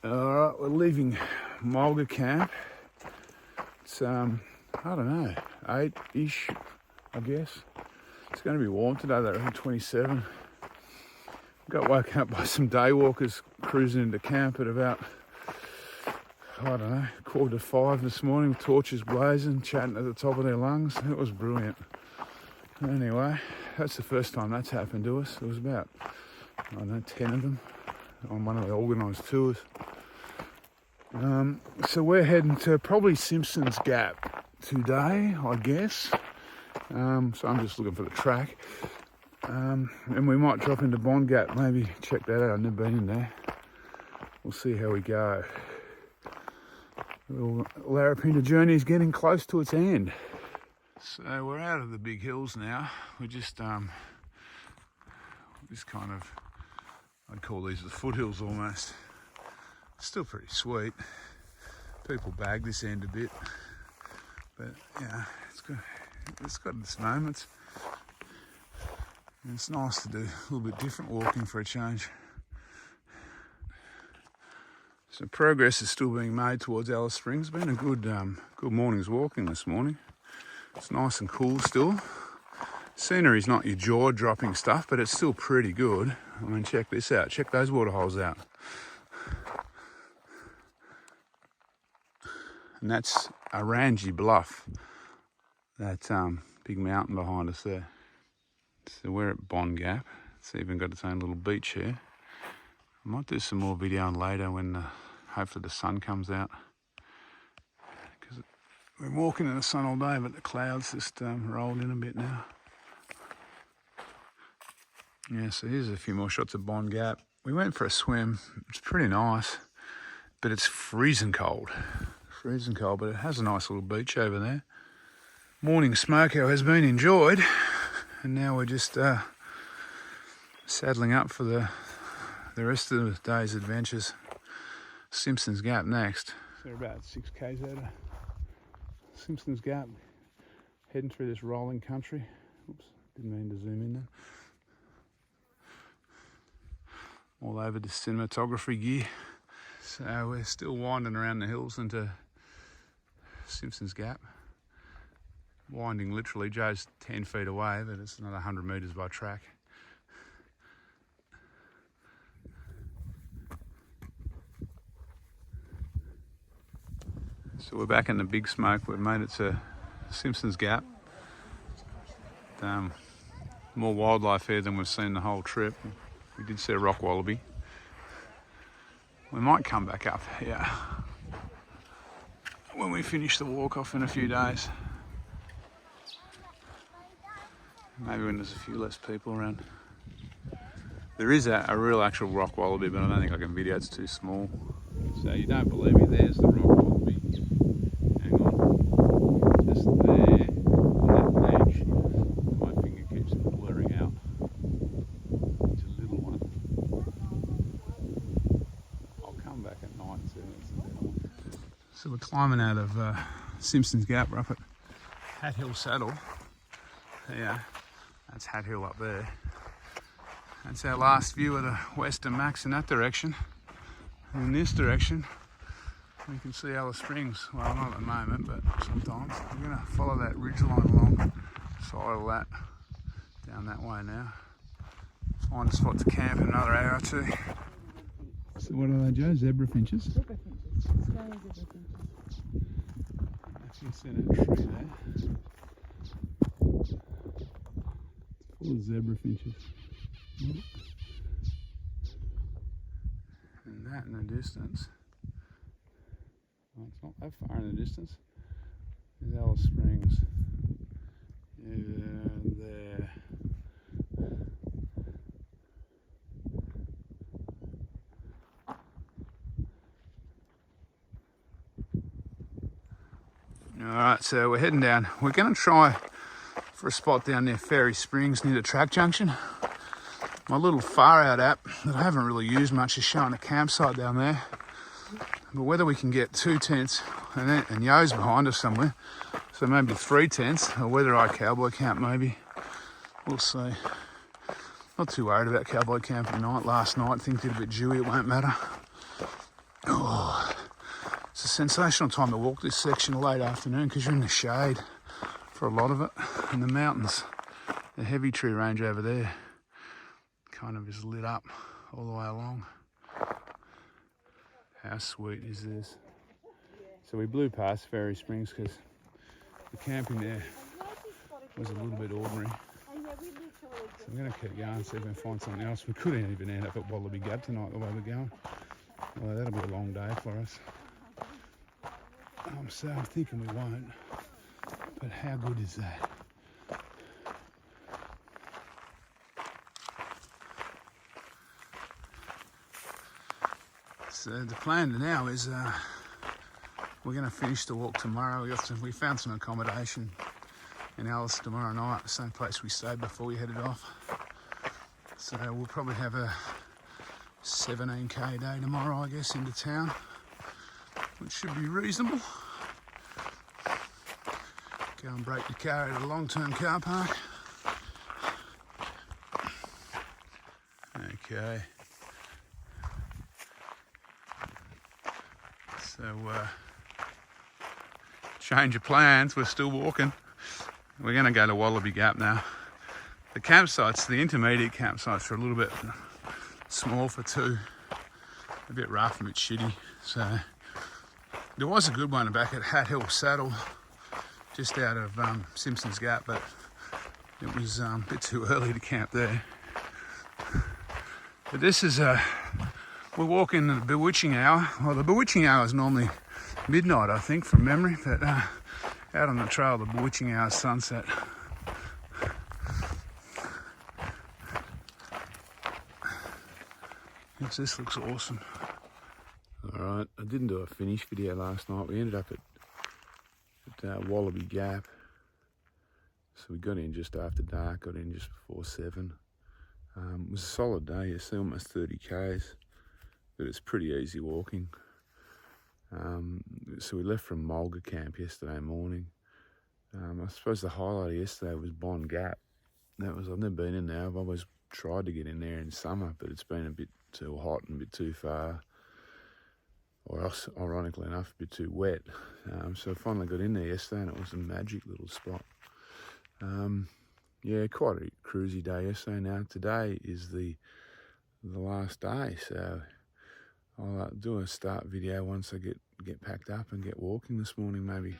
Alright, we're leaving Mulga Camp. It's, I don't know, 8-ish, I guess. It's going to be warm today, though, around 27. Got woken up by some day walkers cruising into camp at about, I don't know, 4:45 this morning with torches blazing, chatting at the top of their lungs. It was brilliant. Anyway, that's the first time that's happened to us. There was about, I don't know, 10 of them on one of the organised tours. So we're heading to probably Simpson's Gap today, I guess. So I'm just looking for the track. And we might drop into Bond Gap, maybe check that out. I've never been in there. We'll see how we go. The Larapinta journey is getting close to its end. So we're out of the big hills now. We're just kind of, I'd call these the foothills almost. Still pretty sweet. People bag this end a bit, but yeah, it's got its moments. And it's nice to do a little bit different walking for a change. So progress is still being made towards Alice Springs. Been a good morning's walking this morning. It's nice and cool still. Scenery's not your jaw-dropping stuff, but it's still pretty good. I mean, check this out. Check those waterholes out. And that's a Rangy Bluff, that big mountain behind us there. So we're at Bond Gap. It's even got its own little beach here. I might do some more video on later when hopefully the sun comes out. Because we're walking in the sun all day, but the clouds just rolled in a bit now. Yeah, so here's a few more shots of Bond Gap. We went for a swim. It's pretty nice, but it's freezing cold. Freezing cold, but it has a nice little beach over there. Morning smoko has been enjoyed, and now we're just saddling up for the rest of the day's adventures. Simpson's Gap next. So we're about 6 k's out of Simpson's Gap, heading through this rolling country. Oops, didn't mean to zoom in there. All over the cinematography gear. So we're still winding around the hills into Simpson's Gap. Winding literally, Joe's 10 feet away, but it's another 100 metres by track. So we're back in the big smoke. We've made it to Simpson's Gap. More wildlife here than we've seen the whole trip. We did see a rock wallaby. We might come back up here when we finish the walk off in a few days. Maybe when there's a few less people around. There is a real actual rock wallaby, but I don't think I can video, it's too small. So you don't believe me, there's the rock wallaby. Hang on. Just there, on that edge. My finger keeps blurring out. It's a little one. I'll come back at night and see when it's a better one. So we're climbing out of Simpson's Gap. We're up at Hat Hill Saddle. Yeah, that's Hat Hill up there. That's our last view of the Western Macs in that direction. And in this direction, we can see Alice Springs. Well, not at the moment, but sometimes. We're going to follow that ridgeline along the side of that, down that way now. Find a spot to camp in another hour or two. So what are they, Joe? Zebra finches? Zebra finches. Australian zebra finches. That's just in a tree there. It's full of zebra finches. And that in the distance, well, it's not that far in the distance, is Alice Springs. There. Alright, so we're heading down. We're going to try for a spot down near Fairy Springs near the track junction. My little far out app that I haven't really used much is showing a campsite down there. But whether we can get 2 tents and Yo's behind us somewhere, so maybe 3 tents, or whether I cowboy camp maybe, we'll see. Not too worried about cowboy camping night. Last night things did a bit dewy, it won't matter. Oh, it's a sensational time to walk this section late afternoon because you're in the shade for a lot of it. And the mountains, the Heavitree Range over there kind of is lit up all the way along. How sweet is this? So we blew past Fairy Springs because the camping there was a little bit ordinary. So we're going to keep going, see if we can find something else. We could even end up at Wallaby Gap tonight the way we're going. Well, that'll be a long day for us. So I'm thinking we won't. But how good is that? So the plan now is we're going to finish the walk tomorrow. We found some accommodation in Alice tomorrow night, the same place we stayed before we headed off. So we'll probably have a 17k day tomorrow, I guess, into town, which should be reasonable. Go and break the car at a long-term car park. Okay. So, change of plans, we're still walking. We're going to go to Wallaby Gap now. The campsites, the intermediate campsites, are a little bit small for two. A bit rough, a bit shitty. So, there was a good one back at Hat Hill Saddle, just out of Simpson's Gap, but it was a bit too early to camp there. But this is we're walking at the bewitching hour. Well, the bewitching hour is normally midnight, I think, from memory, but out on the trail, the bewitching hour is sunset. This looks awesome. Alright, I didn't do a finish video last night. We ended up at Wallaby Gap. So we got in just after dark, got in just before 7. It was a solid day, yesterday, almost 30 k's, but it's pretty easy walking. So we left from Mulga Camp yesterday morning. I suppose the highlight of yesterday was Goin Gap. I've never been in there. I've always tried to get in there in summer, but it's been a bit too hot and a bit too far, or else, ironically enough, a bit too wet. So I finally got in there yesterday, and it was a magic little spot. Yeah, quite a cruisy day yesterday. Now today is the last day, so I'll do a start video once I get packed up and get walking this morning, maybe